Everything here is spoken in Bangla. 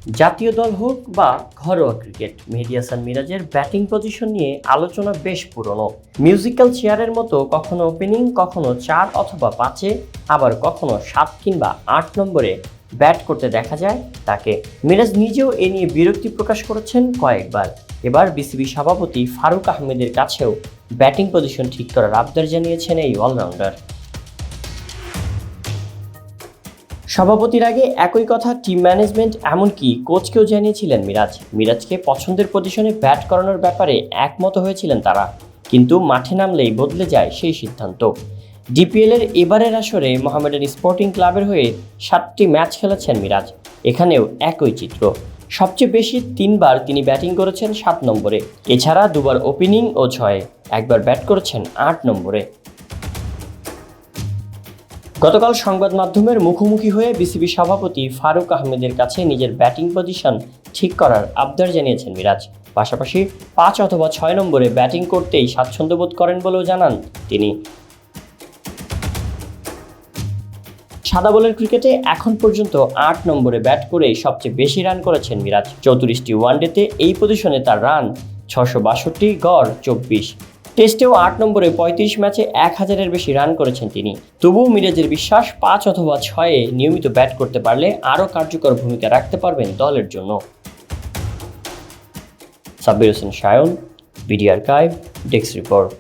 জাতীয় দল হোক বা ঘরোয়া ক্রিকেট, মেহেদী হাসান মিরাজের ব্যাটিং পজিশন নিয়ে আলোচনা বেশ পুরনো। মিউজিক্যাল চেয়ারের মতো কখনো ওপেনিং, কখনো 4 অথবা 5-এ, আবার কখনো 7 কিংবা 8 নম্বরে ব্যাট করতে দেখা যায় তাকে। মিরাজ নিজেও এ নিয়ে বিরক্তি প্রকাশ করেছেন কয়েকবার। এবার বিসিবি সভাপতি ফারুক আহমেদের কাছেও ব্যাটিং পজিশন ঠিক করার আবদার জানিয়েছেন এই অলরাউন্ডার। সভাপতির আগে একই কথা টিম ম্যানেজমেন্ট, এমনকি কোচকেও জানিয়েছিলেন মিরাজ। মিরাজকে পছন্দের পজিশনে ব্যাট করানোর ব্যাপারে একমত হয়েছিলেন তারা, কিন্তু মাঠে নামলেই বদলে যায় সেই সিদ্ধান্ত। ডিপিএলের এবারের আসরে মোহামেডান স্পোর্টিং ক্লাবের হয়ে 7টি ম্যাচ খেলেছেন মিরাজ। এখানেও একই চিত্র। সবচেয়ে বেশি 3বার তিনি ব্যাটিং করেছেন 7 নম্বরে, এছাড়া 2বার ওপেনিং ও 6-এ, একবার ব্যাট করেছেন 8 নম্বরে। গতকাল সংবাদ মাধ্যমের মুখোমুখি হয়ে বিসিবি সভাপতি ফারুক আহমেদের কাছে নিজের ব্যাটিং পজিশন ঠিক করার আবদার জানিয়েছেন মিরাজ। পাশাপাশি 5 অথবা 6 নম্বরে ব্যাটিং করতেই স্বাচ্ছন্দ্য বোধ করেন বলেও জানান তিনি। সাদা বলের ক্রিকেটে এখন পর্যন্ত 8 নম্বরে ব্যাট করেই সবচেয়ে বেশি রান করেছেন মিরাজ। 34টি ওয়ানডেতে এই পজিশনে তার রান 662, গড় 24। টেস্টেও 8 নম্বরে 35 ম্যাচে 1000-এর বেশি রান করেছেন তিনি। তবুও মিরাজের বিশ্বাস 5 অথবা 6-এ নিয়মিত ব্যাট করতে পারলে আরও কার্যকর ভূমিকা রাখতে পারবেন দলের জন্য। Sabbir Hossain Sayan, BD archive, desk report.